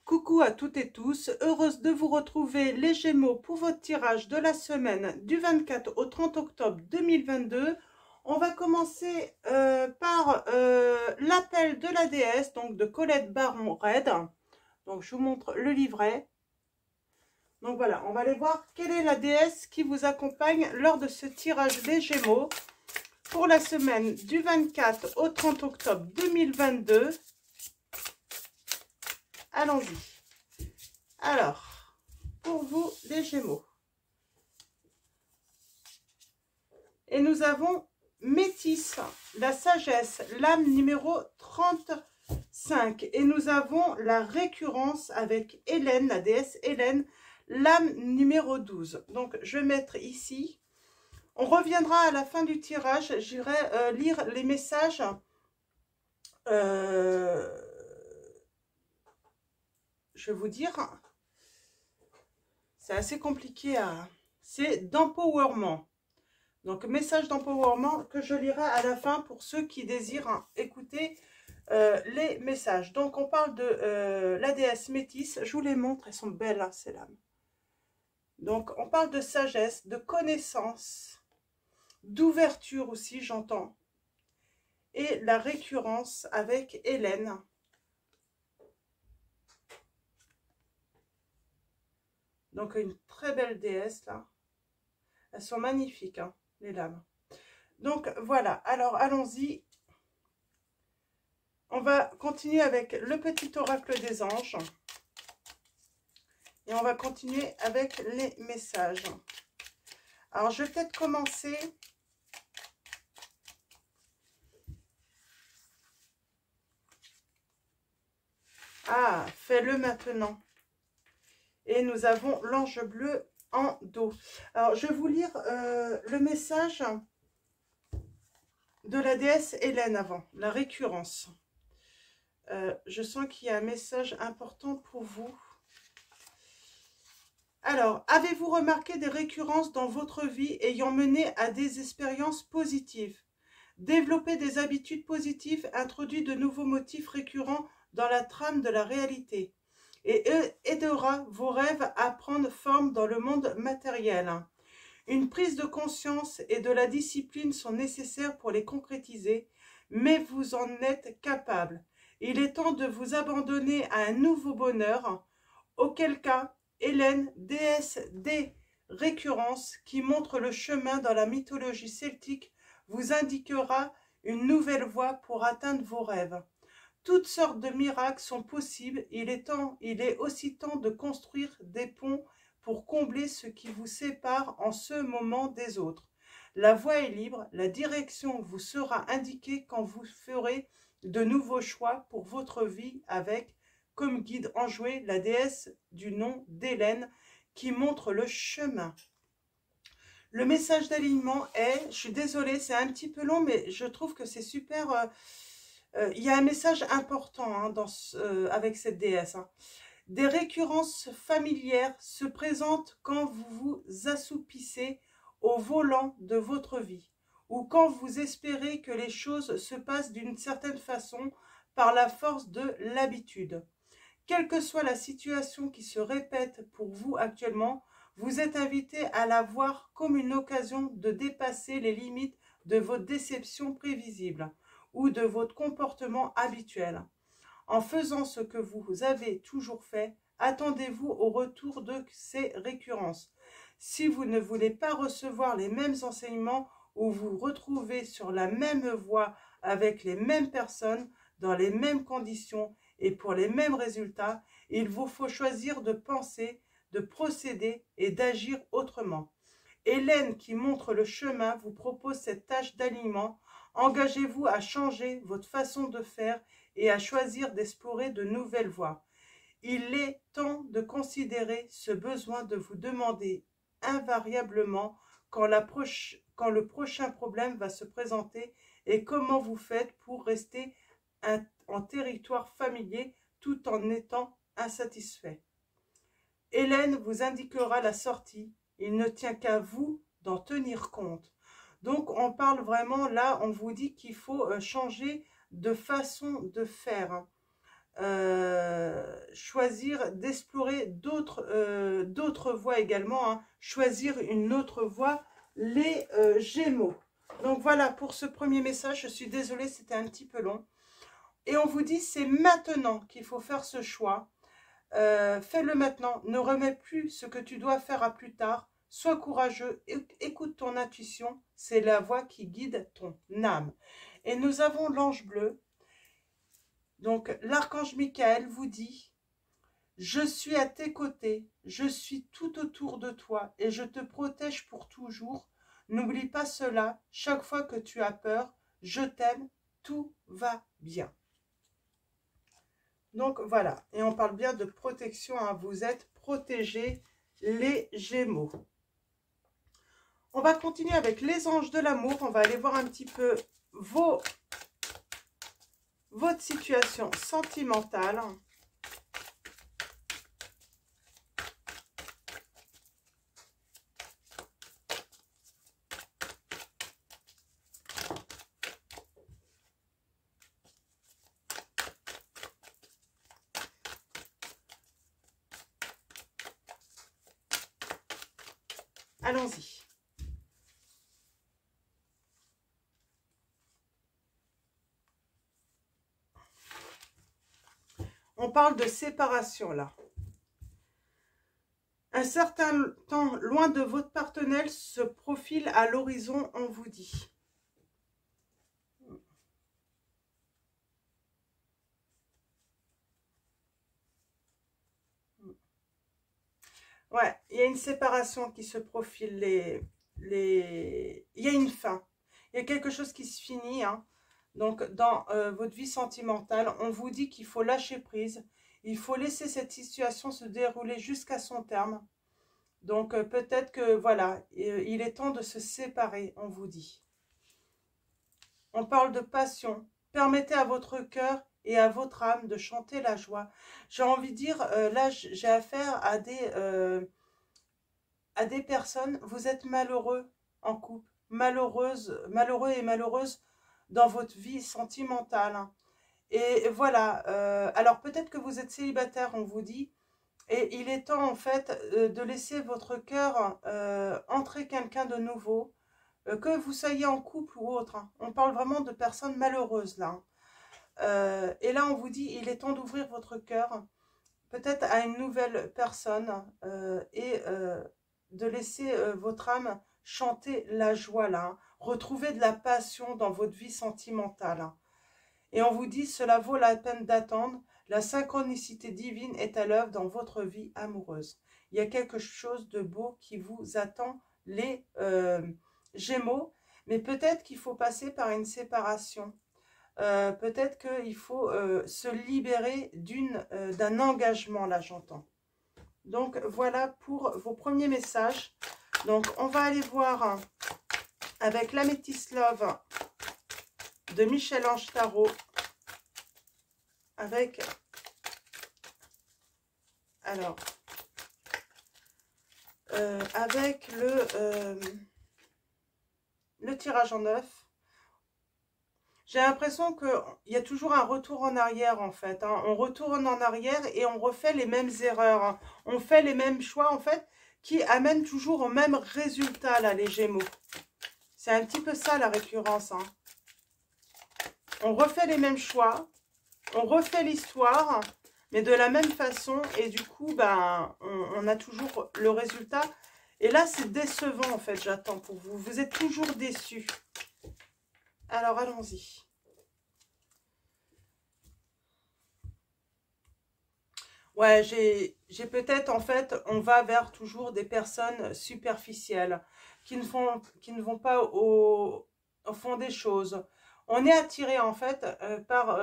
Coucou à toutes et tous, heureuse de vous retrouver les Gémeaux pour votre tirage de la semaine du 24 au 30 octobre 2022. On va commencer par l'appel de la déesse, donc de Colette Baron-Red. Donc je vous montre le livret. Donc voilà, on va aller voir quelle est la déesse qui vous accompagne lors de ce tirage des Gémeaux pour la semaine du 24 au 30 octobre 2022. Allons-y. Alors, pour vous, les Gémeaux. Et nous avons Métis, la sagesse, l'âme numéro 35. Et nous avons la récurrence avec Hélène, la déesse Hélène, l'âme numéro 12. Donc, je vais mettre ici. On reviendra à la fin du tirage. J'irai lire les messages. Je vais vous dire, c'est assez compliqué à... C'est d'empowerment. Donc, message d'empowerment que je lirai à la fin pour ceux qui désirent écouter les messages. Donc, on parle de la déesse Métis. Je vous les montre, elles sont belles, hein, ces lames. Donc, on parle de sagesse, de connaissance, d'ouverture aussi, j'entends. Et la récurrence avec Hélène. Donc, une très belle déesse, là. Elles sont magnifiques, hein, les lames. Donc, voilà. Alors, allons-y. On va continuer avec le petit oracle des anges. Et on va continuer avec les messages. Alors, je vais peut-être commencer... Ah, fais-le maintenant. Et nous avons l'ange bleu en dos. Alors, je vais vous lire le message de la déesse Hélène avant, la récurrence. Je sens qu'il y a un message important pour vous. Alors, avez-vous remarqué des récurrences dans votre vie ayant mené à des expériences positives? Développez des habitudes positives, introduit de nouveaux motifs récurrents dans la trame de la réalité et aidera vos rêves à prendre forme dans le monde matériel. Une prise de conscience et de la discipline sont nécessaires pour les concrétiser, mais vous en êtes capable. Il est temps de vous abandonner à un nouveau bonheur, auquel cas Hélène, déesse des récurrences qui montre le chemin dans la mythologie celtique, vous indiquera une nouvelle voie pour atteindre vos rêves. Toutes sortes de miracles sont possibles, il est aussi temps de construire des ponts pour combler ce qui vous sépare en ce moment des autres. La voie est libre, la direction vous sera indiquée quand vous ferez de nouveaux choix pour votre vie avec, comme guide enjoué, la déesse du nom d'Hélène qui montre le chemin. Le message d'alignement est, je suis désolée, c'est un petit peu long, mais je trouve que c'est super... il y a un message important, hein, avec cette déesse. Hein. Des récurrences familières se présentent quand vous vous assoupissez au volant de votre vie ou quand vous espérez que les choses se passent d'une certaine façon par la force de l'habitude. Quelle que soit la situation qui se répète pour vous actuellement, vous êtes invité à la voir comme une occasion de dépasser les limites de vos déceptions prévisibles ou de votre comportement habituel. En faisant ce que vous avez toujours fait, attendez-vous au retour de ces récurrences. Si vous ne voulez pas recevoir les mêmes enseignements ou vous retrouver sur la même voie avec les mêmes personnes, dans les mêmes conditions et pour les mêmes résultats, il vous faut choisir de penser, de procéder et d'agir autrement. Hélène, qui montre le chemin, vous propose cette tâche d'alignement. Engagez-vous à changer votre façon de faire et à choisir d'explorer de nouvelles voies. Il est temps de considérer ce besoin de vous demander invariablement quand le prochain problème va se présenter et comment vous faites pour rester en territoire familier tout en étant insatisfait. Hélène vous indiquera la sortie. Il ne tient qu'à vous d'en tenir compte. Donc, on parle vraiment, là, on vous dit qu'il faut changer de façon de faire. choisir d'explorer d'autres voies également, hein. Choisir une autre voie, les Gémeaux. Donc voilà pour ce premier message. Je suis désolée, c'était un petit peu long. Et on vous dit, c'est maintenant qu'il faut faire ce choix. Fais-le maintenant. Ne remets plus ce que tu dois faire à plus tard. Sois courageux. Écoute ton intuition. C'est la voix qui guide ton âme. Et nous avons l'ange bleu. Donc l'archange Michael vous dit: je suis à tes côtés, je suis tout autour de toi et je te protège pour toujours. N'oublie pas cela, chaque fois que tu as peur, je t'aime, tout va bien. Donc voilà, et on parle bien de protection, hein. Vous êtes protégés, les Gémeaux. On va continuer avec les anges de l'amour, on va aller voir un petit peu votre situation sentimentale. Allons-y. On parle de séparation là. Un certain temps loin de votre partenaire se profile à l'horizon, on vous dit. Ouais, il y a une séparation qui se profile. Il y a une fin. Il y a quelque chose qui se finit, hein. Donc, dans votre vie sentimentale, on vous dit qu'il faut lâcher prise. Il faut laisser cette situation se dérouler jusqu'à son terme. Donc, peut-être que, voilà, il est temps de se séparer, on vous dit. On parle de passion. Permettez à votre cœur et à votre âme de chanter la joie. J'ai envie de dire, là, j'ai affaire à des personnes, vous êtes malheureux en couple, malheureux et malheureuse dans votre vie sentimentale. Et voilà, alors peut-être que vous êtes célibataire, on vous dit, et il est temps en fait de laisser votre cœur entrer quelqu'un de nouveau, que vous soyez en couple ou autre, hein. On parle vraiment de personnes malheureuses là. Et là on vous dit, il est temps d'ouvrir votre cœur, peut-être à une nouvelle personne, et de laisser votre âme chanter la joie là, hein. Retrouver de la passion dans votre vie sentimentale, hein. Et on vous dit, cela vaut la peine d'attendre. La synchronicité divine est à l'œuvre dans votre vie amoureuse. Il y a quelque chose de beau qui vous attend, les Gémeaux. Mais peut-être qu'il faut passer par une séparation. Peut-être qu'il faut se libérer d'un engagement, là j'entends. Donc voilà pour vos premiers messages. Donc on va aller voir avec l'Améthyste Love de Michel-Ange Tarot. Avec, alors, avec le tirage en neuf. J'ai l'impression qu'il y a toujours un retour en arrière en fait, hein. On retourne en arrière et on refait les mêmes erreurs, hein. On fait les mêmes choix en fait qui amènent toujours au même résultat là, les Gémeaux. C'est un petit peu ça la récurrence, hein. On refait les mêmes choix, on refait l'histoire, mais de la même façon, et du coup, ben, on a toujours le résultat. Et là, c'est décevant, en fait, j'attends pour vous. Vous êtes toujours déçus. Alors, allons-y. Ouais, j'ai peut-être, en fait, on va vers toujours des personnes superficielles, qui ne vont pas au fond des choses. On est attiré, en fait, par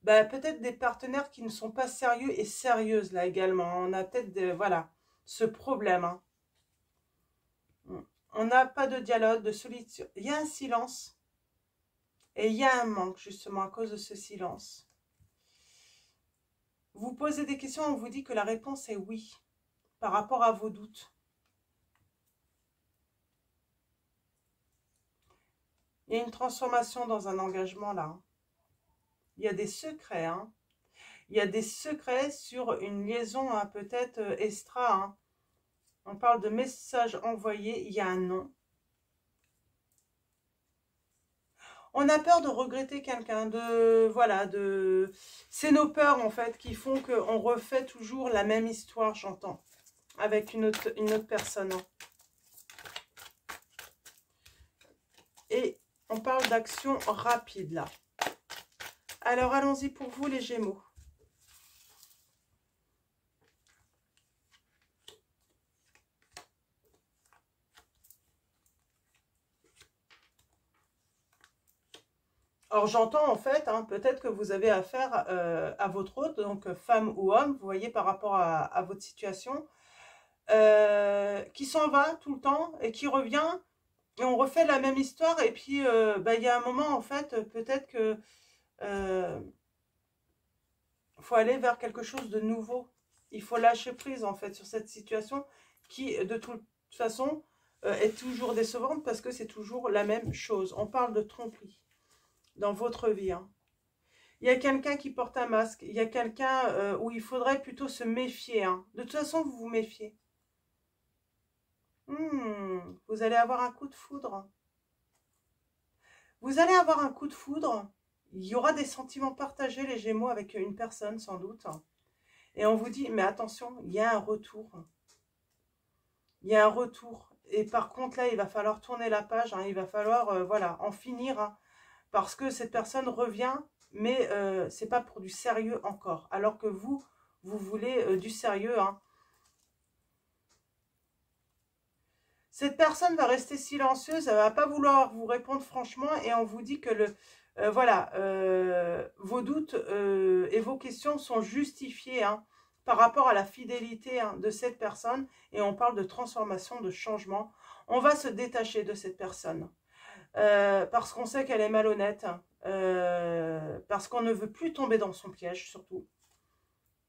bah, peut-être des partenaires qui ne sont pas sérieux et sérieuses, là, également. On a peut-être, voilà, ce problème, hein. On n'a pas de dialogue, de solitude. Il y a un silence et il y a un manque, justement, à cause de ce silence. Vous posez des questions, on vous dit que la réponse est oui, par rapport à vos doutes. Il y a une transformation dans un engagement là. Il y a des secrets, hein. il y a des secrets sur une liaison hein, peut-être extra. Hein. On parle de messages envoyés, il y a un non. On a peur de regretter quelqu'un, voilà, c'est nos peurs en fait qui font qu'on refait toujours la même histoire, j'entends, avec une autre personne. Et on parle d'action rapide là. Alors allons-y pour vous les Gémeaux. Alors j'entends en fait, hein, peut-être que vous avez affaire à votre hôte, donc femme ou homme, vous voyez par rapport à votre situation, qui s'en va tout le temps et qui revient, et on refait la même histoire, et puis bah, il y a un moment en fait, peut-être que faut aller vers quelque chose de nouveau. Il faut lâcher prise en fait sur cette situation qui de toute façon est toujours décevante parce que c'est toujours la même chose. On parle de tromperie dans votre vie. Hein. Il y a quelqu'un qui porte un masque. Il y a quelqu'un où il faudrait plutôt se méfier. Hein. De toute façon, vous vous méfiez. Vous allez avoir un coup de foudre. Vous allez avoir un coup de foudre. Il y aura des sentiments partagés, les Gémeaux, avec une personne, sans doute. Et on vous dit, mais attention, il y a un retour. Il y a un retour. Et par contre, là, il va falloir tourner la page. Hein. Il va falloir, voilà, en finir. Hein. Parce que cette personne revient, mais c'est pas pour du sérieux encore. Alors que vous voulez du sérieux. Hein. Cette personne va rester silencieuse, elle va pas vouloir vous répondre franchement, et on vous dit que voilà, vos doutes et vos questions sont justifiés hein, par rapport à la fidélité hein, de cette personne, et on parle de transformation, de changement. On va se détacher de cette personne. Parce qu'on sait qu'elle est malhonnête, parce qu'on ne veut plus tomber dans son piège surtout,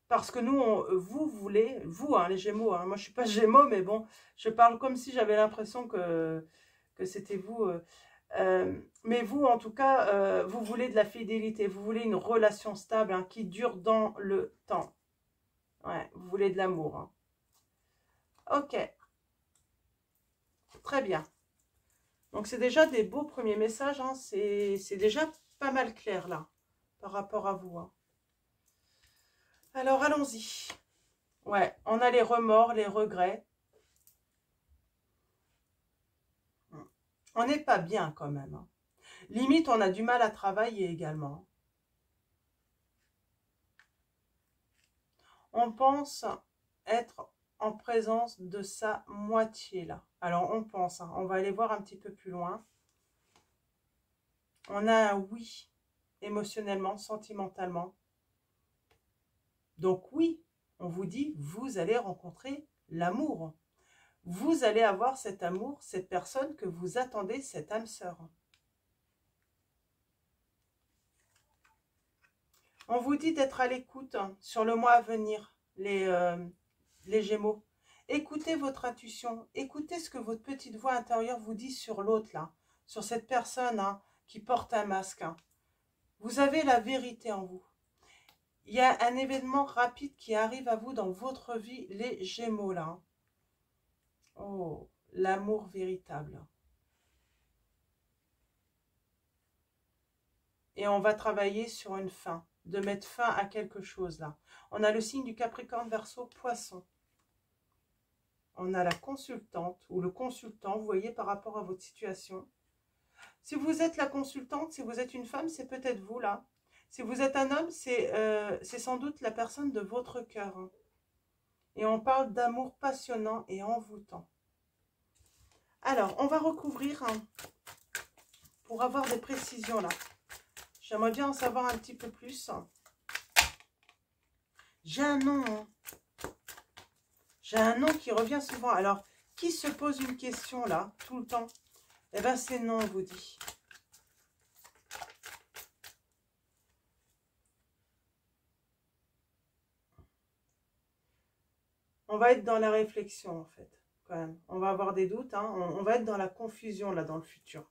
parce que nous, vous voulez, vous hein, les Gémeaux, hein, moi je suis pas Gémeaux, mais bon, je parle comme si j'avais l'impression que c'était vous, mais vous en tout cas, vous voulez de la fidélité, vous voulez une relation stable hein, qui dure dans le temps, ouais, vous voulez de l'amour, hein. Ok, très bien. Donc, c'est déjà des beaux premiers messages. Hein. C'est déjà pas mal clair, là, par rapport à vous. Hein. Alors, allons-y. Ouais, on a les remords, les regrets. On n'est pas bien, quand même. Hein. Limite, on a du mal à travailler également. On pense être en présence de sa moitié, là. Alors, on pense. Hein. On va aller voir un petit peu plus loin. On a un oui, émotionnellement, sentimentalement. Donc oui, on vous dit, vous allez rencontrer l'amour. Vous allez avoir cet amour, cette personne que vous attendez, cette âme sœur. On vous dit d'être à l'écoute sur le mois à venir, les Gémeaux. Écoutez votre intuition, écoutez ce que votre petite voix intérieure vous dit sur l'autre, là, sur cette personne hein, qui porte un masque. Hein. Vous avez la vérité en vous. Il y a un événement rapide qui arrive à vous dans votre vie, les Gémeaux, là. Oh, l'amour véritable. Et on va travailler sur une fin, de mettre fin à quelque chose, là. On a le signe du Capricorne, Verseau, Poisson. On a la consultante ou le consultant, vous voyez, par rapport à votre situation. Si vous êtes la consultante, si vous êtes une femme, c'est peut-être vous, là. Si vous êtes un homme, c'est sans doute la personne de votre cœur. Hein. Et on parle d'amour passionnant et envoûtant. Alors, on va recouvrir hein, pour avoir des précisions, là. J'aimerais bien en savoir un petit peu plus. J'ai un nom. Hein. J'ai un nom qui revient souvent. Alors, qui se pose une question, là, tout le temps? Eh bien, c'est non, on vous dit. On va être dans la réflexion, en fait, quand même. On va avoir des doutes, hein. On va être dans la confusion, là, dans le futur.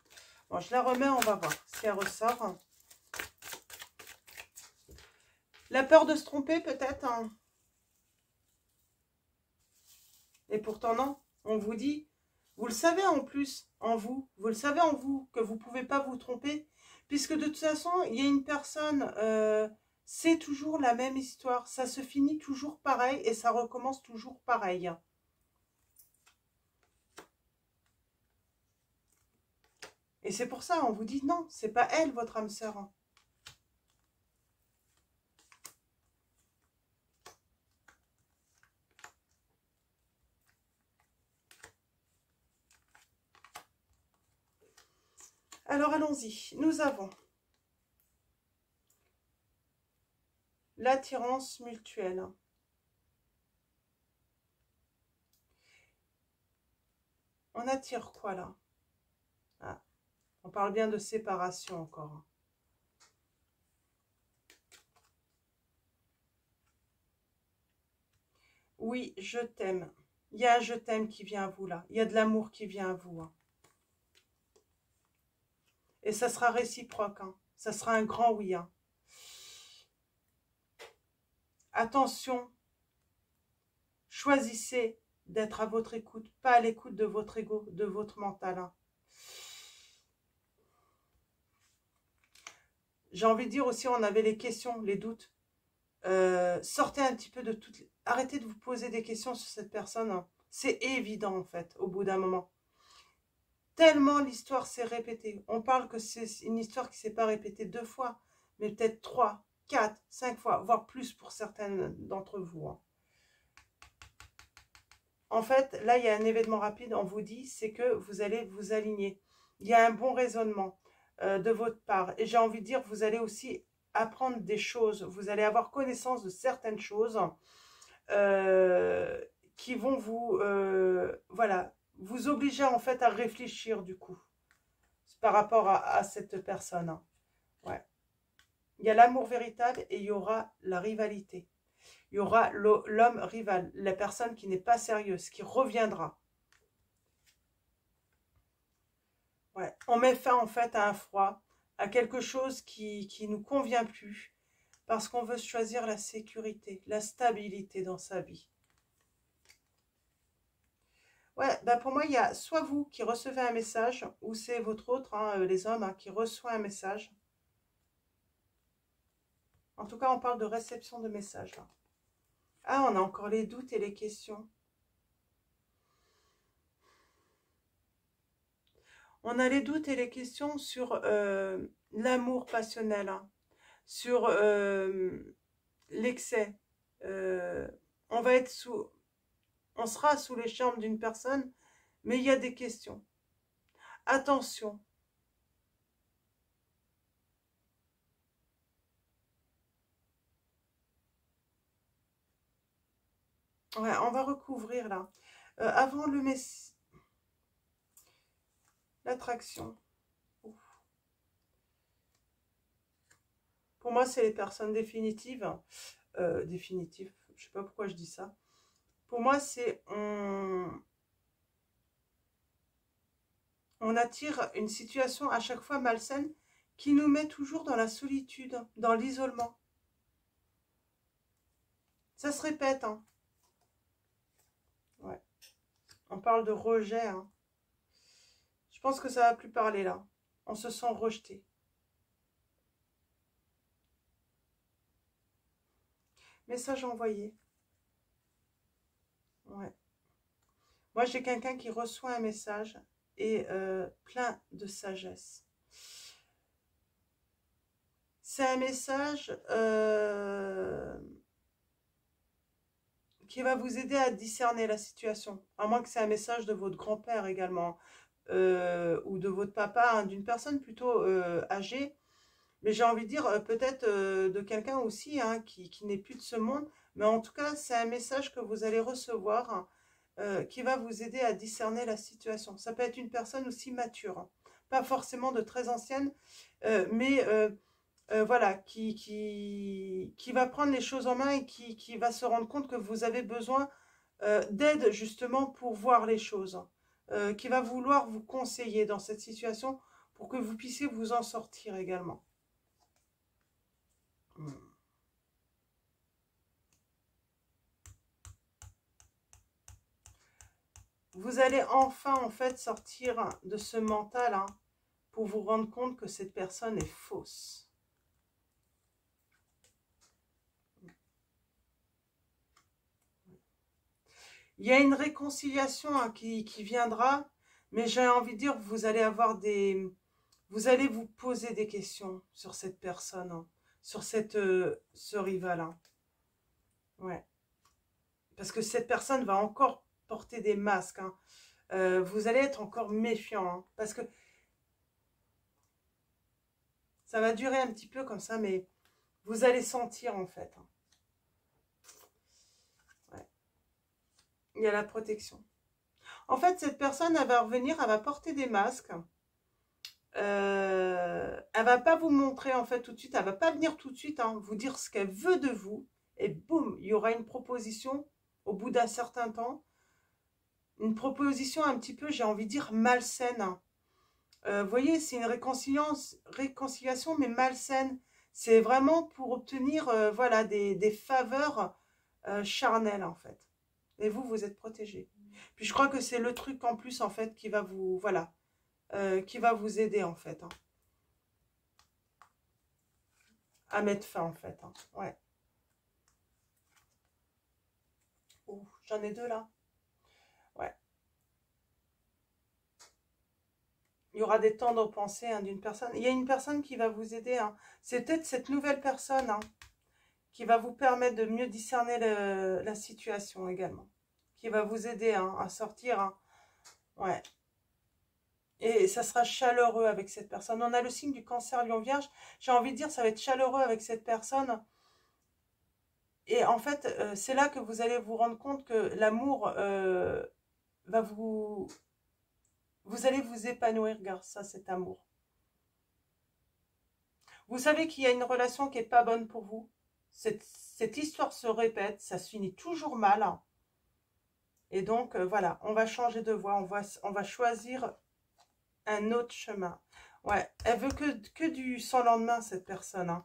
Bon, je la remets, on va voir si elle ressort. La peur de se tromper peut-être, hein. Et pourtant non, on vous dit, vous le savez en plus, vous le savez en vous, que vous ne pouvez pas vous tromper, puisque de toute façon, il y a une personne, c'est toujours la même histoire, ça se finit toujours pareil et ça recommence toujours pareil. Et c'est pour ça, on vous dit non, c'est pas elle votre âme sœur. Alors allons-y, nous avons l'attirance mutuelle. On attire quoi là? Ah, on parle bien de séparation encore. Oui, je t'aime. Il y a un je t'aime qui vient à vous là. Il y a de l'amour qui vient à vous. Et ça sera réciproque. Ça sera un grand oui. Attention, choisissez d'être à votre écoute, pas à l'écoute de votre ego, de votre mental. J'ai envie de dire aussi, on avait les questions, les doutes. Sortez un petit peu de toutes... Arrêtez de vous poser des questions sur cette personne. C'est évident en fait, au bout d'un moment. Tellement l'histoire s'est répétée. On parle que c'est une histoire qui ne s'est pas répétée 2 fois, mais peut-être 3, 4, 5 fois, voire plus pour certaines d'entre vous. En fait, là, il y a un événement rapide, on vous dit, c'est que vous allez vous aligner. Il y a un bon raisonnement de votre part. Et j'ai envie de dire, vous allez aussi apprendre des choses. Vous allez avoir connaissance de certaines choses qui vont vous, voilà, vous obliger en fait à réfléchir du coup par rapport à cette personne. Ouais. Il y a l'amour véritable et il y aura la rivalité. Il y aura l'homme rival, la personne qui n'est pas sérieuse, qui reviendra. Ouais. On met fin en fait à un froid, à quelque chose qui nous convient plus, parce qu'on veut choisir la sécurité, la stabilité dans sa vie. Ouais, bah pour moi, il y a soit vous qui recevez un message, ou c'est votre autre, les hommes, qui reçoit un message. En tout cas, on parle de réception de messages. Là. Ah, on a encore les doutes et les questions. On a les doutes et les questions sur l'amour passionnel, sur l'excès. On va être on sera sous les charmes d'une personne, mais il y a des questions. Attention. Ouais, on va recouvrir là. Avant le messie. L'attraction. Pour moi, c'est les personnes définitives. Définitives, je sais pas pourquoi je dis ça. Pour moi, c'est on attire une situation à chaque fois malsaine qui nous met toujours dans la solitude, dans l'isolement. Ça se répète. Ouais. On parle de rejet. Je pense que ça va plus parler là. On se sent rejeté. Message envoyé. Ouais. Moi, j'ai quelqu'un qui reçoit un message et plein de sagesse. C'est un message qui va vous aider à discerner la situation. À moins que c'est un message de votre grand-père également, ou de votre papa, d'une personne plutôt âgée. Mais j'ai envie de dire peut-être de quelqu'un aussi qui n'est plus de ce monde. Mais en tout cas, c'est un message que vous allez recevoir qui va vous aider à discerner la situation. Ça peut être une personne aussi mature, pas forcément de très ancienne, mais voilà, qui va prendre les choses en main et qui va se rendre compte que vous avez besoin d'aide justement pour voir les choses, qui va vouloir vous conseiller dans cette situation pour que vous puissiez vous en sortir également. Vous allez enfin, en fait, sortir de ce mental hein, pour vous rendre compte que cette personne est fausse. Il y a une réconciliation hein, qui viendra, mais j'ai envie de dire, vous allez avoir des... Vous allez vous poser des questions sur cette personne, hein, sur ce rival. Hein. Ouais. Parce que cette personne va encore porter des masques. Hein. Vous allez être encore méfiant. Hein, parce que ça va durer un petit peu comme ça, mais vous allez sentir en fait. Hein. Ouais. Il y a la protection. En fait, cette personne, elle va revenir, elle va porter des masques. Elle va pas vous montrer en fait tout de suite, elle va pas venir tout de suite hein, vous dire ce qu'elle veut de vous. Et boum, il y aura une proposition au bout d'un certain temps. Une proposition un petit peu, j'ai envie de dire, malsaine. Vous voyez, c'est une réconciliation, mais malsaine. C'est vraiment pour obtenir voilà, des faveurs charnelles, en fait. Et vous, vous êtes protégé. Puis je crois que c'est le truc en plus, en fait, qui va vous, voilà, qui va vous aider, en fait. Hein, à mettre fin, en fait. Hein, ouais. Oh, j'en ai deux, là. Ouais. Il y aura des temps de pensée hein, d'une personne. Il y a une personne qui va vous aider. Hein. C'est peut-être cette nouvelle personne hein, qui va vous permettre de mieux discerner la situation également. Qui va vous aider hein, à sortir. Hein. Ouais. Et ça sera chaleureux avec cette personne. On a le signe du cancer lion vierge. J'ai envie de dire, ça va être chaleureux avec cette personne. Et en fait, c'est là que vous allez vous rendre compte que l'amour va vous... Vous allez vous épanouir grâce à cet amour. Vous savez qu'il y a une relation qui n'est pas bonne pour vous. Cette histoire se répète, ça se finit toujours mal. Et donc, voilà, on va changer de voie, on va choisir un autre chemin. Ouais, elle veut que du sans lendemain, cette personne. Hein.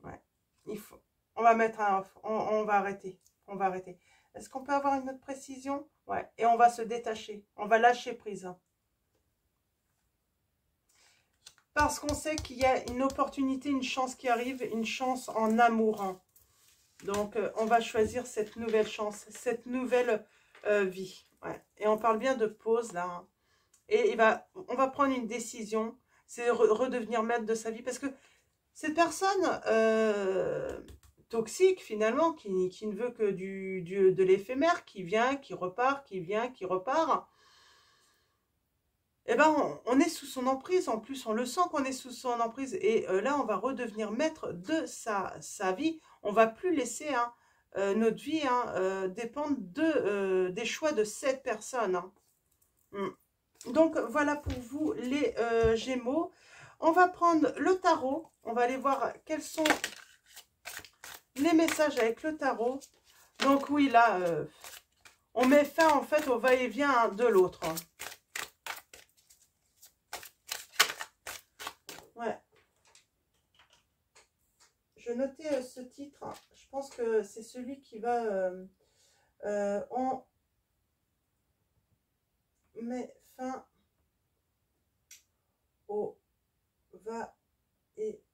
Ouais, il faut. On va mettre un off, on va arrêter. On va arrêter. Est-ce qu'on peut avoir une autre précision? Ouais, et on va se détacher, on va lâcher prise. Hein. Parce qu'on sait qu'il y a une opportunité, une chance qui arrive, une chance en amour. Hein. Donc, on va choisir cette nouvelle chance, cette nouvelle vie. Ouais. Et on parle bien de pause, là. Hein. Et on va prendre une décision, c'est redevenir maître de sa vie. Parce que cette personne toxique, finalement, qui ne veut que de l'éphémère, qui vient, qui repart, qui vient, qui repart, eh ben, on est sous son emprise. En plus, on le sent qu'on est sous son emprise. Et là, on va redevenir maître de sa vie. On ne va plus laisser hein, notre vie hein, dépendre des choix de cette personne. Hein. Donc, voilà pour vous les Gémeaux. On va prendre le tarot. On va aller voir quels sont les messages avec le tarot. Donc, oui, là, on met fin, en fait, au va-et-vient hein, de l'autre. Hein. Ouais. Je notais ce titre. Je pense que c'est celui qui va... on met fin au va-et-vient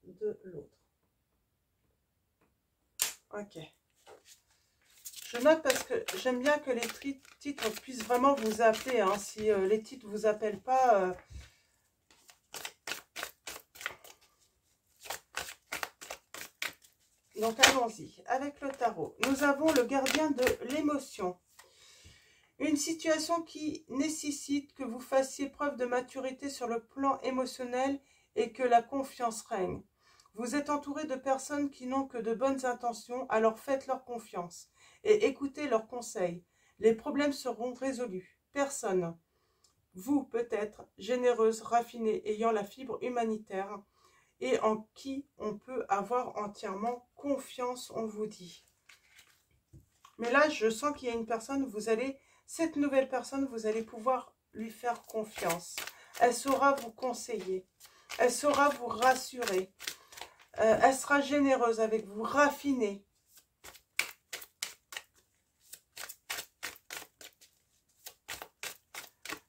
de l'autre. Ok. Je note parce que j'aime bien que les titres puissent vraiment vous appeler. Hein. Si les titres ne vous appellent pas... Donc, allons-y. Avec le tarot, nous avons le gardien de l'émotion. Une situation qui nécessite que vous fassiez preuve de maturité sur le plan émotionnel et que la confiance règne. Vous êtes entouré de personnes qui n'ont que de bonnes intentions, alors faites-leur confiance et écoutez leurs conseils. Les problèmes seront résolus. Personne, vous peut-être, généreuse, raffinée, ayant la fibre humanitaire et en qui on peut avoir entièrement confiance, on vous dit. Mais là, je sens qu'il y a une personne, cette nouvelle personne, vous allez pouvoir lui faire confiance. Elle saura vous conseiller. Elle saura vous rassurer. Elle sera généreuse avec vous, raffinée.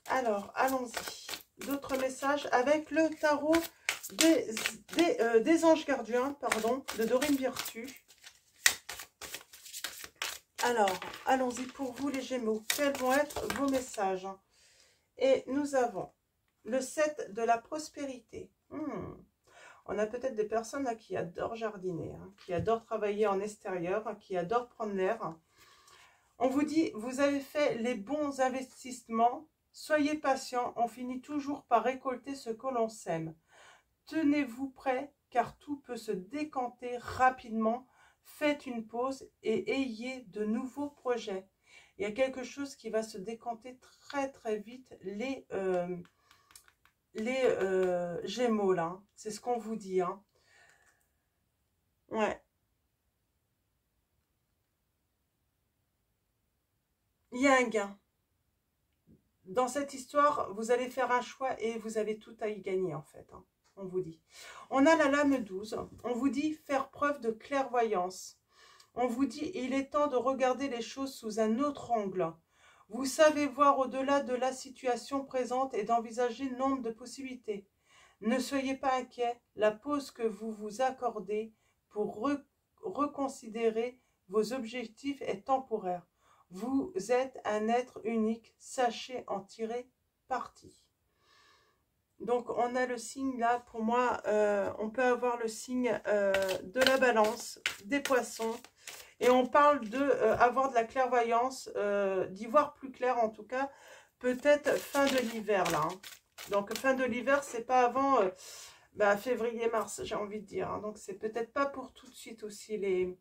Alors, allons-y. D'autres messages avec le tarot des anges gardiens, pardon, de Dorine Virtue. Alors, allons-y pour vous les Gémeaux. Quels vont être vos messages? Et nous avons le 7 de la prospérité. On a peut-être des personnes là, qui adorent jardiner, hein, qui adorent travailler en extérieur, hein, qui adorent prendre l'air. On vous dit, vous avez fait les bons investissements. Soyez patient, on finit toujours par récolter ce que l'on sème. Tenez-vous prêt, car tout peut se décanter rapidement. Faites une pause et ayez de nouveaux projets. Il y a quelque chose qui va se décanter très très vite, les Gémeaux là. Hein. C'est ce qu'on vous dit. Hein. Ouais. Il y a un gain. Dans cette histoire, vous allez faire un choix et vous avez tout à y gagner en fait. Hein. On vous dit. On a la lame 12. On vous dit faire preuve de clairvoyance. On vous dit il est temps de regarder les choses sous un autre angle. Vous savez voir au-delà de la situation présente et d'envisager nombre de possibilités. Ne soyez pas inquiets, la pause que vous vous accordez pour reconsidérer vos objectifs est temporaire. Vous êtes un être unique, sachez en tirer parti. Donc, on a le signe là, pour moi, on peut avoir le signe de la balance, des poissons. Et on parle de avoir de la clairvoyance, d'y voir plus clair en tout cas, peut-être fin de l'hiver là. Hein. Donc, fin de l'hiver, c'est pas avant février-mars, j'ai envie de dire. Hein. Donc, c'est peut-être pas pour tout de suite aussi les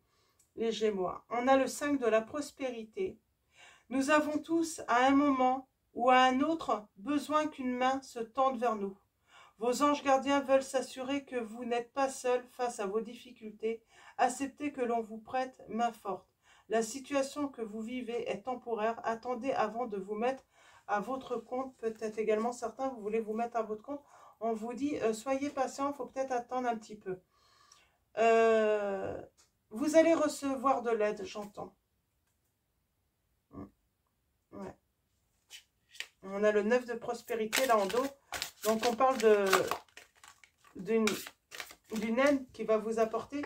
Gémeaux. On a le 5 de la prospérité. Nous avons tous, à un moment ou à un autre, besoin qu'une main se tende vers nous. Vos anges gardiens veulent s'assurer que vous n'êtes pas seul face à vos difficultés. Acceptez que l'on vous prête main forte. La situation que vous vivez est temporaire. Attendez avant de vous mettre à votre compte. Peut-être également certains, vous voulez vous mettre à votre compte. On vous dit, soyez patient, il faut peut-être attendre un petit peu. Vous allez recevoir de l'aide, j'entends. Ouais. On a le 9 de prospérité là en dos. Donc on parle d'une aide qui va vous apporter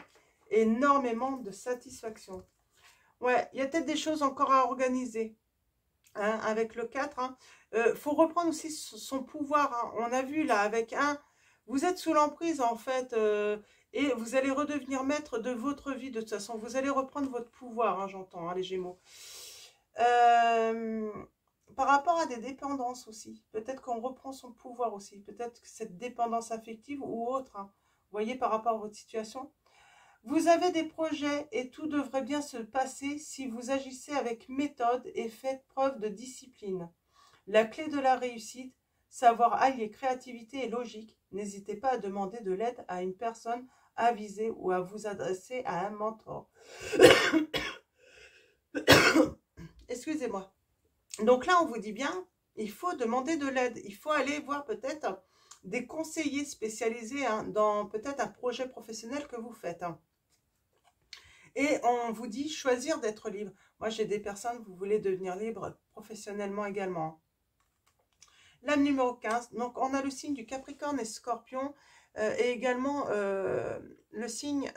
énormément de satisfaction. Ouais, il y a peut-être des choses encore à organiser. Hein, avec le 4. Faut reprendre aussi son pouvoir. Hein. On a vu là avec vous êtes sous l'emprise en fait. Et vous allez redevenir maître de votre vie de toute façon. Vous allez reprendre votre pouvoir, hein, j'entends, hein, les Gémeaux. Par rapport à des dépendances aussi. Peut-être qu'on reprend son pouvoir aussi. Peut-être que cette dépendance affective ou autre. Hein. Vous voyez par rapport à votre situation. Vous avez des projets et tout devrait bien se passer si vous agissez avec méthode et faites preuve de discipline. La clé de la réussite, savoir allier créativité et logique. N'hésitez pas à demander de l'aide à une personne avisée ou à vous adresser à un mentor. Excusez-moi. Donc là, on vous dit bien, il faut demander de l'aide. Il faut aller voir peut-être des conseillers spécialisés hein, dans peut-être un projet professionnel que vous faites. Hein. Et on vous dit choisir d'être libre. Moi, j'ai des personnes, vous voulez devenir libre professionnellement également. Lame numéro 15. Donc, on a le signe du Capricorne et Scorpion. Et également le signe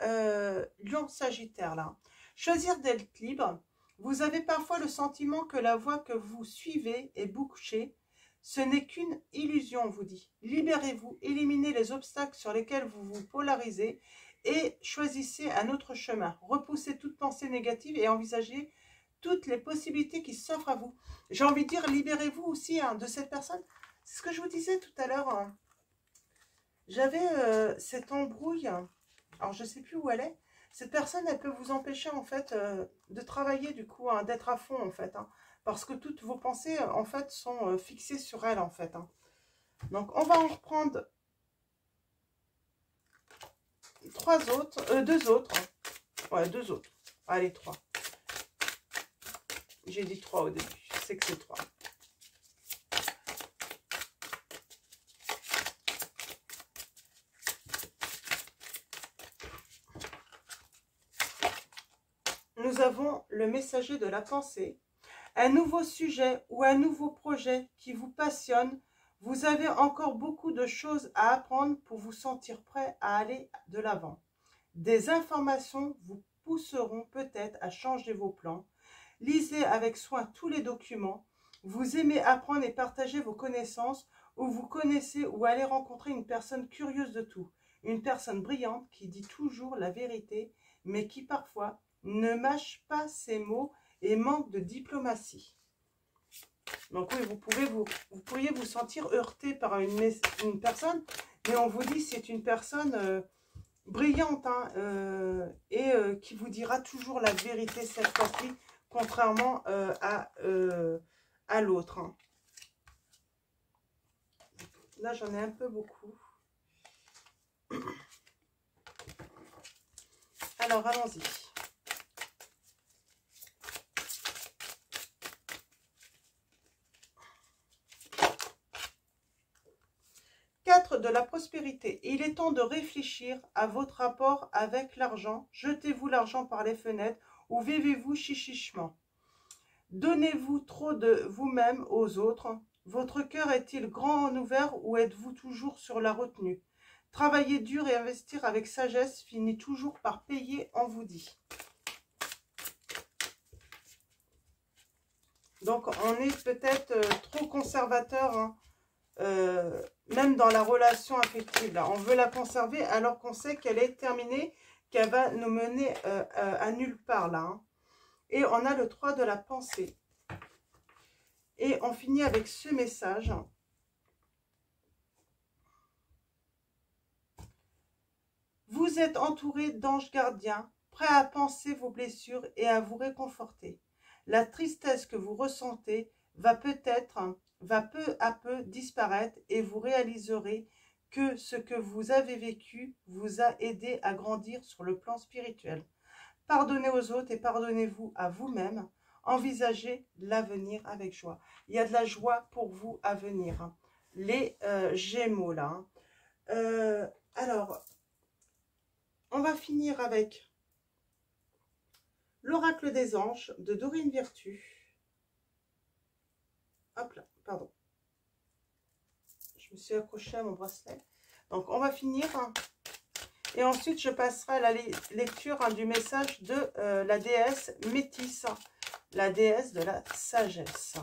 Lion-Sagittaire. Là. Choisir d'être libre. Vous avez parfois le sentiment que la voie que vous suivez est bouchée. Ce n'est qu'une illusion, on vous dit. Libérez-vous, éliminez les obstacles sur lesquels vous vous polarisez et choisissez un autre chemin. Repoussez toute pensée négative et envisagez toutes les possibilités qui s'offrent à vous. J'ai envie de dire, libérez-vous aussi hein, de cette personne. C'est ce que je vous disais tout à l'heure. Hein. J'avais cette embrouille. Alors, je ne sais plus où elle est. Cette personne, elle peut vous empêcher, en fait, de travailler, du coup, hein, d'être à fond, en fait. Hein, parce que toutes vos pensées, en fait, sont fixées sur elle, en fait. Hein. Donc, on va en reprendre deux autres. Ouais, deux autres. Allez, trois. J'ai dit 3 au début. Je sais que c'est 3. nous avons le messager de la pensée. Un nouveau sujet ou un nouveau projet qui vous passionne. Vous avez encore beaucoup de choses à apprendre pour vous sentir prêt à aller de l'avant. Des informations vous pousseront peut-être à changer vos plans. Lisez avec soin tous les documents. Vous aimez apprendre et partager vos connaissances, ou vous connaissez ou allez rencontrer une personne curieuse de tout. Une personne brillante qui dit toujours la vérité, mais qui parfois ne mâche pas ses mots et manque de diplomatie. Donc oui, vous pourriez vous sentir heurté par une personne, mais on vous dit c'est une personne brillante hein, qui vous dira toujours la vérité cette fois-ci, contrairement à l'autre. Hein. Là, j'en ai un peu beaucoup. Alors, allons-y. De la prospérité. Il est temps de réfléchir à votre rapport avec l'argent. Jetez-vous l'argent par les fenêtres ou vivez-vous chichichement. Donnez-vous trop de vous-même aux autres. Votre cœur est-il grand en ouvert ou êtes-vous toujours sur la retenue? Travailler dur et investir avec sagesse finit toujours par payer, on vous dit. Donc on est peut-être trop conservateur hein. Même dans la relation affective, là, on veut la conserver alors qu'on sait qu'elle est terminée, qu'elle va nous mener à nulle part, là. Hein. Et on a le 3 de la pensée. Et on finit avec ce message. Vous êtes entouré d'anges gardiens, prêts à panser vos blessures et à vous réconforter. La tristesse que vous ressentez va peu à peu disparaître et vous réaliserez que ce que vous avez vécu vous a aidé à grandir sur le plan spirituel. Pardonnez aux autres et pardonnez-vous à vous-même. Envisagez l'avenir avec joie. Il y a de la joie pour vous à venir. Hein. Les Gémeaux là. Hein. Alors, on va finir avec l'oracle des anges de Dorine Virtue. Hop là, pardon. Je me suis accrochée à mon bracelet. Donc, on va finir. Et ensuite, je passerai à la lecture du message de la déesse Métis, la déesse de la sagesse.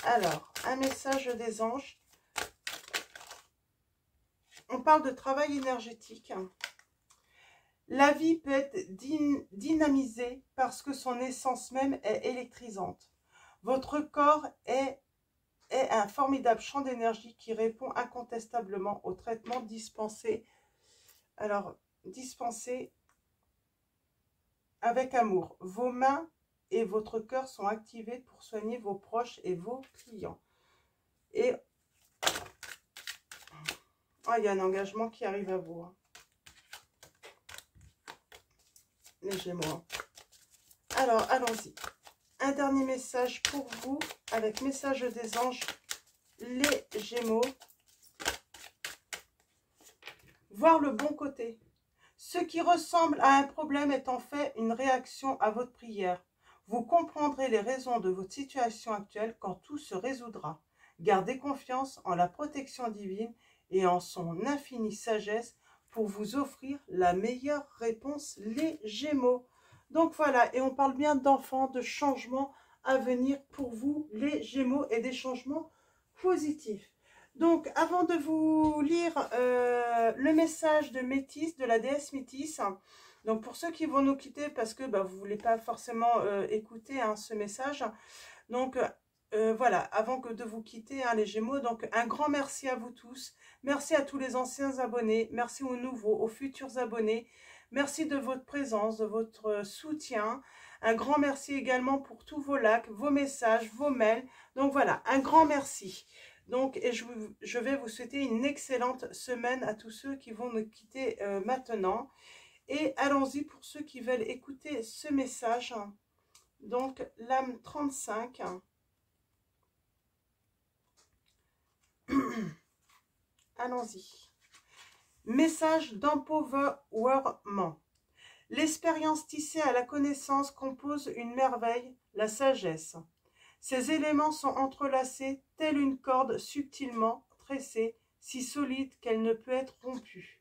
Alors, un message des anges. On parle de travail énergétique. La vie peut être dynamisée parce que son essence même est électrisante. Votre corps est un formidable champ d'énergie qui répond incontestablement au traitement dispensé. Alors, dispensé avec amour. Vos mains et votre cœur sont activés pour soigner vos proches et vos clients. Et il y a un engagement qui arrive à vous. Hein. Les Gémeaux. Hein. Alors, allons-y. Un dernier message pour vous, avec message des anges, les Gémeaux. Voir le bon côté. Ce qui ressemble à un problème est en fait une réaction à votre prière. Vous comprendrez les raisons de votre situation actuelle quand tout se résoudra. Gardez confiance en la protection divine et en son infinie sagesse pour vous offrir la meilleure réponse, les Gémeaux. Donc voilà, et on parle bien d'enfants, de changements à venir pour vous, les Gémeaux, et des changements positifs. Donc, avant de vous lire le message de Métis, de la déesse Métis, donc pour ceux qui vont nous quitter parce que vous ne voulez pas forcément écouter hein, ce message, donc voilà, avant que de vous quitter hein, les Gémeaux, donc un grand merci à vous tous, merci à tous les anciens abonnés, merci aux nouveaux, aux futurs abonnés, merci de votre présence, de votre soutien, un grand merci également pour tous vos likes, vos messages, vos mails, donc voilà, un grand merci. Donc, et je vais vous souhaiter une excellente semaine à tous ceux qui vont nous quitter maintenant. Et allons-y pour ceux qui veulent écouter ce message. Donc, l'âme 35. Allons-y. Message d'empowerment. L'expérience tissée à la connaissance compose une merveille, la sagesse. Ces éléments sont entrelacés, telle une corde subtilement tressée, si solide qu'elle ne peut être rompue.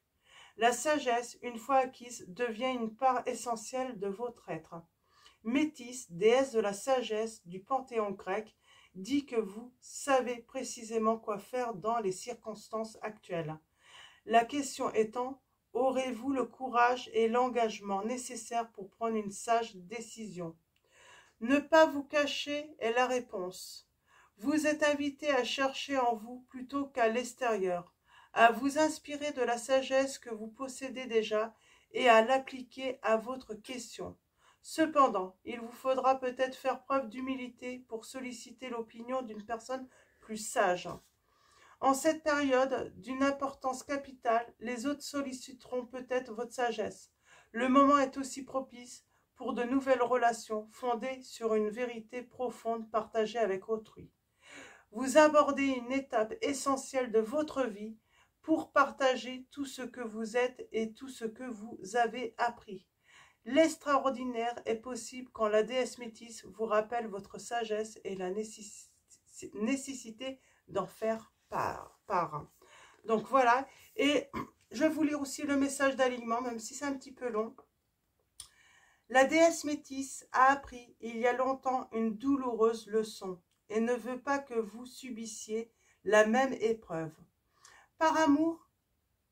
La sagesse, une fois acquise, devient une part essentielle de votre être. Métis, déesse de la sagesse du panthéon grec, dit que vous savez précisément quoi faire dans les circonstances actuelles. La question étant, aurez-vous le courage et l'engagement nécessaires pour prendre une sage décision? Ne pas vous cacher est la réponse. Vous êtes invité à chercher en vous plutôt qu'à l'extérieur, à vous inspirer de la sagesse que vous possédez déjà et à l'appliquer à votre question. Cependant, il vous faudra peut-être faire preuve d'humilité pour solliciter l'opinion d'une personne plus sage. En cette période d'une importance capitale, les autres solliciteront peut-être votre sagesse. Le moment est aussi propice pour de nouvelles relations fondées sur une vérité profonde partagée avec autrui. Vous abordez une étape essentielle de votre vie pour partager tout ce que vous êtes et tout ce que vous avez appris. L'extraordinaire est possible quand la déesse métisse vous rappelle votre sagesse et la nécessité d'en faire part. Donc voilà, et je vais vous lire aussi le message d'alignement, même si c'est un petit peu long. La déesse métisse a appris il y a longtemps une douloureuse leçon et ne veut pas que vous subissiez la même épreuve. Par amour,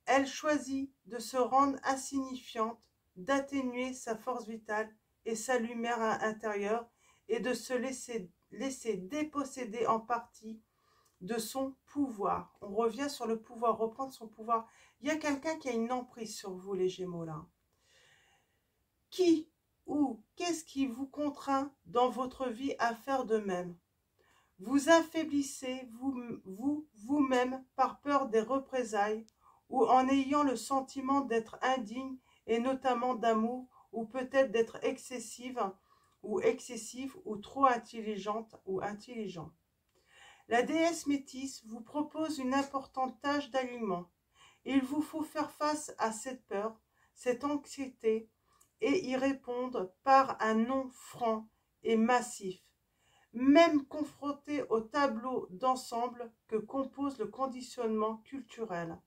elle choisit de se rendre insignifiante, d'atténuer sa force vitale et sa lumière intérieure et de se laisser déposséder en partie de son pouvoir. On revient sur le pouvoir, reprendre son pouvoir. Il y a quelqu'un qui a une emprise sur vous, les Gémeaux, là. Qui ou qu'est-ce qui vous contraint dans votre vie à faire de même? Vous affaiblissez vous-même par peur des représailles ou en ayant le sentiment d'être indigne et notamment d'amour ou peut-être d'être excessive ou excessif ou trop intelligente ou intelligent. La déesse métisse vous propose une importante tâche d'alignement. Il vous faut faire face à cette peur, cette anxiété et y répondre par un non franc et massif, même confronté au tableau d'ensemble que compose le conditionnement culturel.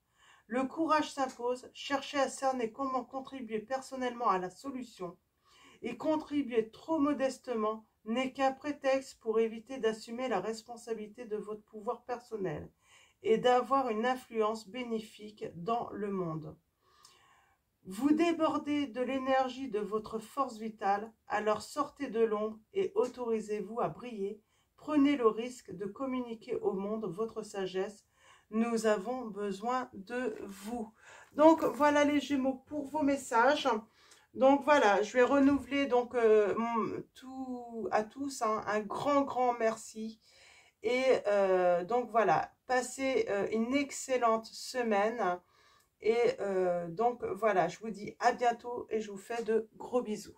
Le courage s'impose, cherchez à cerner comment contribuer personnellement à la solution, et contribuer trop modestement n'est qu'un prétexte pour éviter d'assumer la responsabilité de votre pouvoir personnel et d'avoir une influence bénéfique dans le monde. Vous débordez de l'énergie de votre force vitale, alors sortez de l'ombre et autorisez-vous à briller. Prenez le risque de communiquer au monde votre sagesse. Nous avons besoin de vous. Donc voilà les Gémeaux pour vos messages. Donc voilà, je vais renouveler donc à tous un grand merci. Et donc voilà, passez une excellente semaine. Et donc voilà, je vous dis à bientôt et je vous fais de gros bisous.